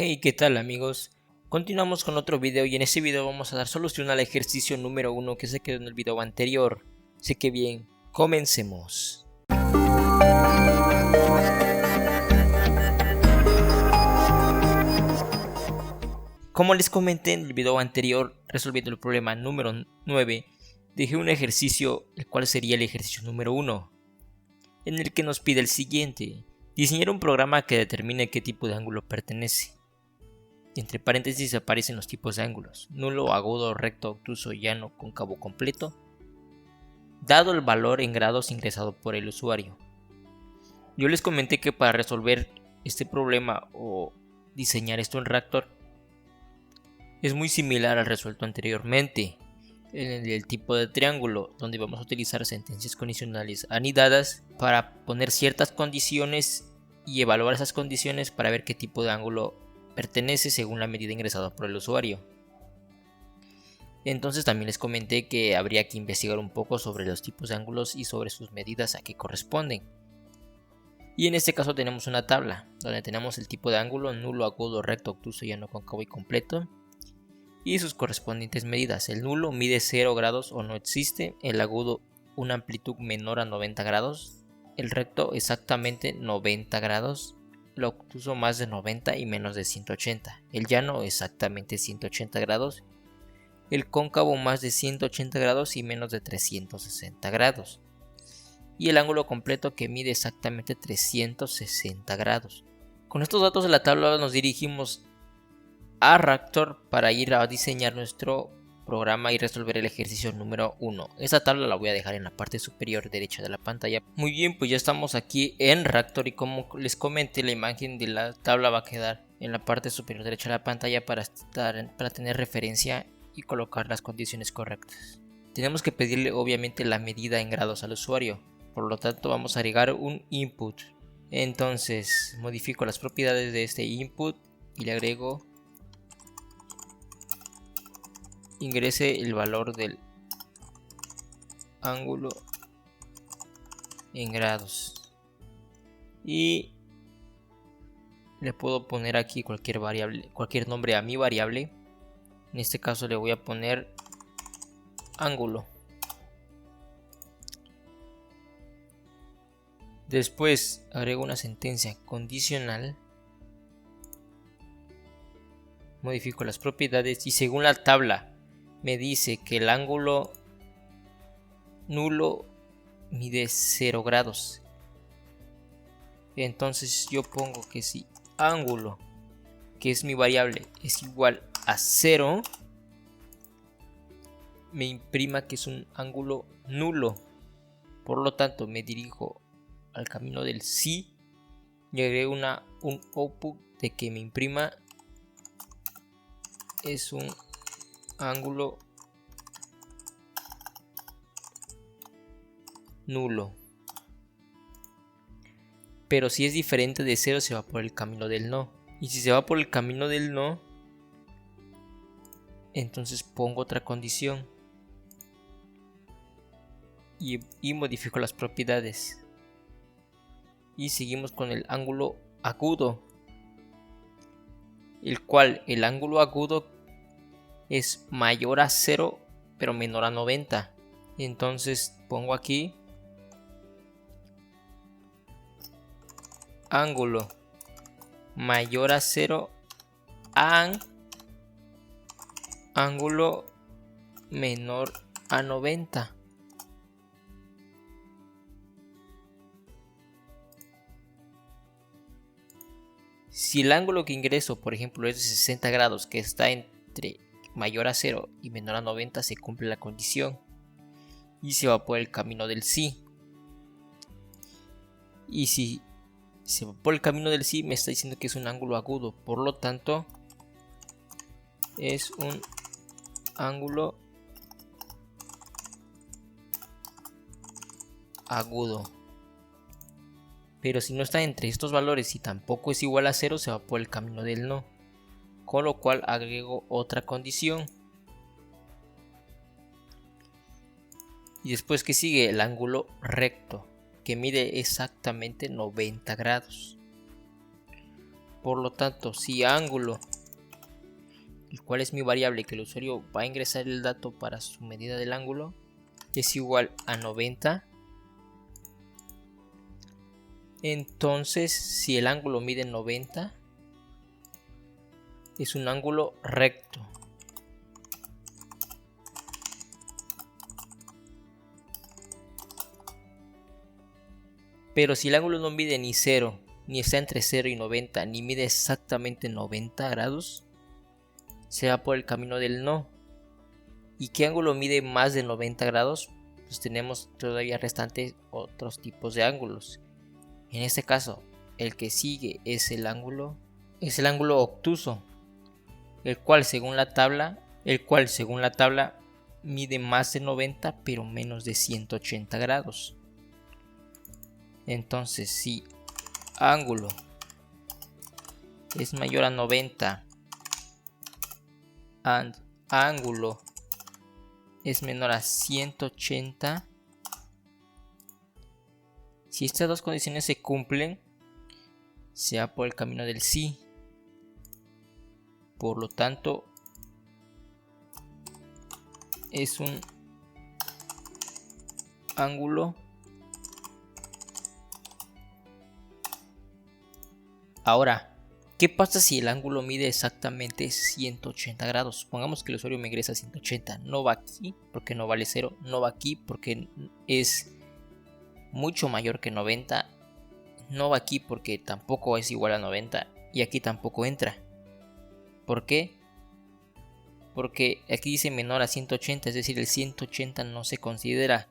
Hey, ¿qué tal amigos? Continuamos con otro video y en este video vamos a dar solución al ejercicio número 1 que se quedó en el video anterior. Así que bien, comencemos. Como les comenté en el video anterior, resolviendo el problema número 9, dejé un ejercicio, el cual sería el ejercicio número 1, en el que nos pide el siguiente: diseñar un programa que determine qué tipo de ángulo pertenece. Entre paréntesis aparecen los tipos de ángulos: nulo, agudo, recto, obtuso, llano, cóncavo, completo, dado el valor en grados ingresado por el usuario. Yo les comenté que para resolver este problema o diseñar esto en Reactor es muy similar al resuelto anteriormente, en el tipo de triángulo, donde vamos a utilizar sentencias condicionales anidadas para poner ciertas condiciones y evaluar esas condiciones para ver qué tipo de ángulo pertenece según la medida ingresada por el usuario. Entonces también les comenté que habría que investigar un poco sobre los tipos de ángulos y sobre sus medidas a qué corresponden. Y en este caso tenemos una tabla donde tenemos el tipo de ángulo: nulo, agudo, recto, obtuso, llano, cóncavo y completo, y sus correspondientes medidas. El nulo mide 0 grados o no existe, el agudo una amplitud menor a 90 grados, el recto exactamente 90 grados, el obtuso más de 90 y menos de 180, el llano exactamente 180 grados, el cóncavo más de 180 grados y menos de 360 grados, y el ángulo completo que mide exactamente 360 grados. Con estos datos de la tabla nos dirigimos a Reactor para ir a diseñar nuestro programa y resolver el ejercicio número 1. Esta tabla la voy a dejar en la parte superior derecha de la pantalla. Muy bien, pues ya estamos aquí en Reactor y como les comenté, la imagen de la tabla va a quedar en la parte superior derecha de la pantalla para tener referencia y colocar las condiciones correctas. Tenemos que pedirle obviamente la medida en grados al usuario, por lo tanto vamos a agregar un input. Entonces modifico las propiedades de este input y le agrego ingrese el valor del ángulo en grados y le puedo poner aquí cualquier variable, cualquier nombre a mi variable. En este caso le voy a poner ángulo. Después agrego una sentencia condicional, modifico las propiedades y según la tabla me dice que el ángulo nulo mide 0 grados. Entonces yo pongo que si ángulo, que es mi variable, es igual a 0, me imprima que es un ángulo nulo. Por lo tanto me dirijo al camino del sí y agrego un output de que me imprima es un ángulo nulo. Pero si es diferente de 0 se va por el camino del no. Y si se va por el camino del no, entonces pongo otra condición y modifico las propiedades. Y seguimos con el ángulo agudo, el cual el ángulo agudo es mayor a 0 pero menor a 90. Entonces pongo aquí ángulo mayor a 0 ángulo menor a 90. Si el ángulo que ingreso, por ejemplo, es de 60 grados, que está entre mayor a 0 y menor a 90, se cumple la condición y se va por el camino del sí. Y si se va por el camino del sí, me está diciendo que es un ángulo agudo, por lo tanto es un ángulo agudo. Pero si no está entre estos valores y tampoco es igual a 0, se va por el camino del no, con lo cual agrego otra condición. Y después que sigue el ángulo recto, que mide exactamente 90 grados. Por lo tanto, si ángulo, el cual es mi variable que el usuario va a ingresar el dato para su medida del ángulo, es igual a 90, entonces si el ángulo mide 90, es un ángulo recto. Pero si el ángulo no mide ni 0, ni está entre 0 y 90, ni mide exactamente 90 grados, se va por el camino del no. ¿Y qué ángulo mide más de 90 grados? Pues tenemos todavía restantes otros tipos de ángulos. En este caso, el que sigue es el ángulo obtuso, el cual según la tabla mide más de 90 pero menos de 180 grados. Entonces, si ángulo es mayor a 90 and ángulo es menor a 180, si estas dos condiciones se cumplen, se va por el camino del sí. Por lo tanto, es un ángulo. Ahora, ¿qué pasa si el ángulo mide exactamente 180 grados? Supongamos que el usuario me ingresa a 180. No va aquí porque no vale 0. No va aquí porque es mucho mayor que 90. No va aquí porque tampoco es igual a 90. Y aquí tampoco entra. ¿Por qué? Porque aquí dice menor a 180. Es decir, el 180 no se considera.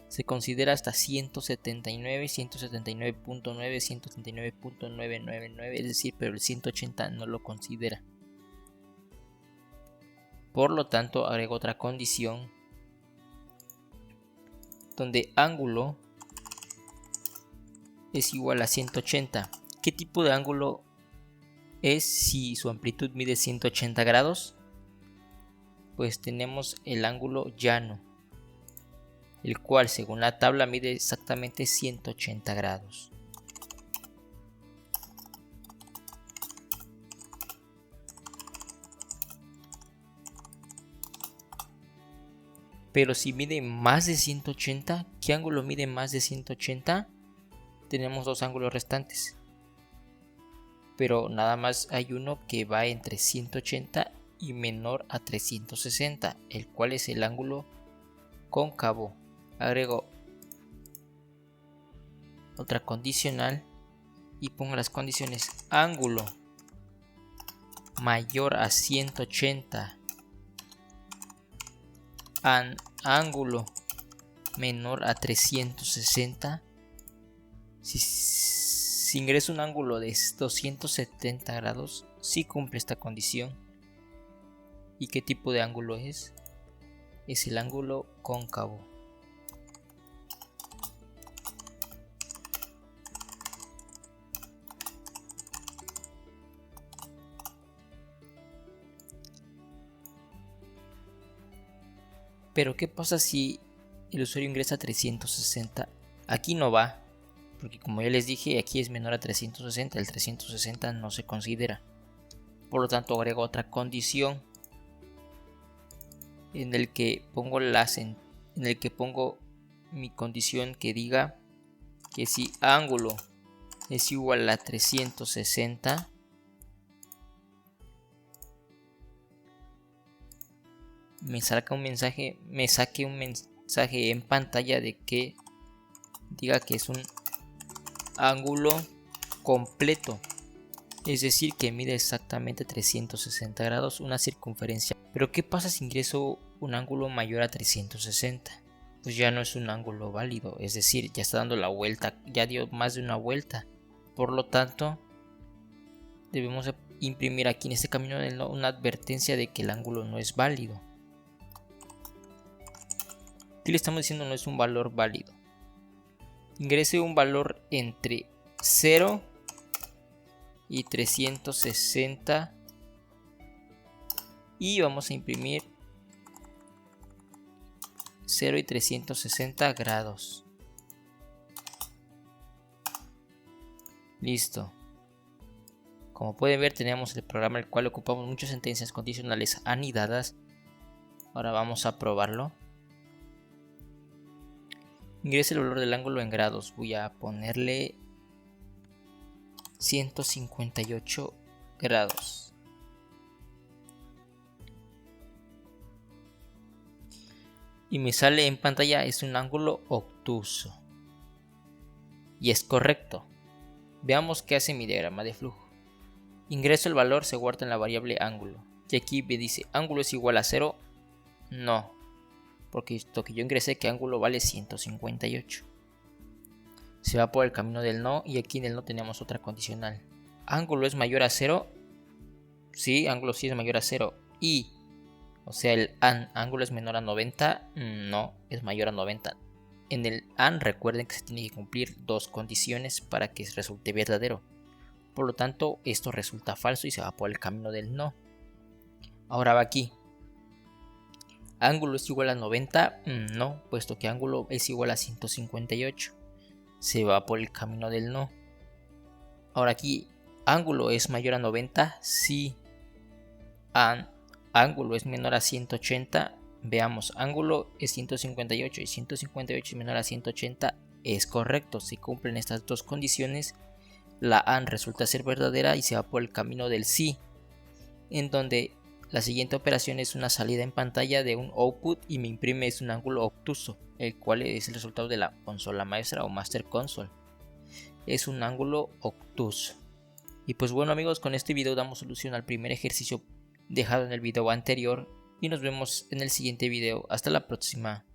Se considera hasta 179, 179.9, 179.999, es decir, pero el 180 no lo considera. Por lo tanto, agrego otra condición donde ángulo es igual a 180. ¿Qué tipo de ángulo es si su amplitud mide 180 grados? Pues tenemos el ángulo llano, el cual según la tabla mide exactamente 180 grados. Pero si mide más de 180, ¿qué ángulo mide más de 180? Tenemos dos ángulos restantes. Pero nada más hay uno que va entre 180 y menor a 360, el cual es el ángulo cóncavo. Agrego otra condicional y pongo las condiciones: ángulo mayor a 180 ángulo menor a 360. Si ingreso un ángulo de 270 grados, sí cumple esta condición. ¿Y qué tipo de ángulo es? Es el ángulo cóncavo. Pero ¿qué pasa si el usuario ingresa a 360? Aquí no va, porque como ya les dije, aquí es menor a 360, el 360 no se considera. Por lo tanto, agrego otra condición en el que pongo mi condición que diga que si ángulo es igual a 360, me saque un mensaje en pantalla de que diga que es un ángulo completo, es decir, que mide exactamente 360 grados, una circunferencia. Pero ¿qué pasa si ingreso un ángulo mayor a 360? Pues ya no es un ángulo válido, es decir, ya está dando la vuelta, ya dio más de una vuelta. Por lo tanto, debemos imprimir aquí en este camino una advertencia de que el ángulo no es válido. Aquí le estamos diciendo no es un valor válido. Ingrese un valor entre 0 y 360 y vamos a imprimir 0 y 360 grados. Listo. Como pueden ver, tenemos el programa el cual ocupamos muchas sentencias condicionales anidadas. Ahora vamos a probarlo. Ingrese el valor del ángulo en grados. Voy a ponerle 158 grados. Y me sale en pantalla es un ángulo obtuso. Y es correcto. Veamos qué hace mi diagrama de flujo. Ingreso el valor, se guarda en la variable ángulo. Y aquí me dice, ¿ángulo es igual a 0? No. Porque esto que yo ingresé, que ángulo vale 158. Se va por el camino del no, y aquí en el no tenemos otra condicional. ¿Ángulo es mayor a 0? Sí, ángulo sí es mayor a 0. Y, o sea, el ángulo es menor a 90. No, es mayor a 90. En el AND recuerden que se tiene que cumplir dos condiciones para que resulte verdadero. Por lo tanto, esto resulta falso y se va por el camino del no. Ahora va aquí. ¿Ángulo es igual a 90? No, puesto que ángulo es igual a 158. Se va por el camino del no. Ahora aquí, ¿ángulo es mayor a 90? Sí. ¿Ángulo es menor a 180? Veamos, ángulo es 158 y 158 es menor a 180. Es correcto, si cumplen estas dos condiciones, la AND resulta ser verdadera y se va por el camino del sí, en donde la siguiente operación es una salida en pantalla de un output y me imprime es un ángulo obtuso, el cual es el resultado de la consola maestra o master console. Es un ángulo obtuso. Y pues bueno amigos, con este video damos solución al primer ejercicio dejado en el video anterior y nos vemos en el siguiente video. Hasta la próxima.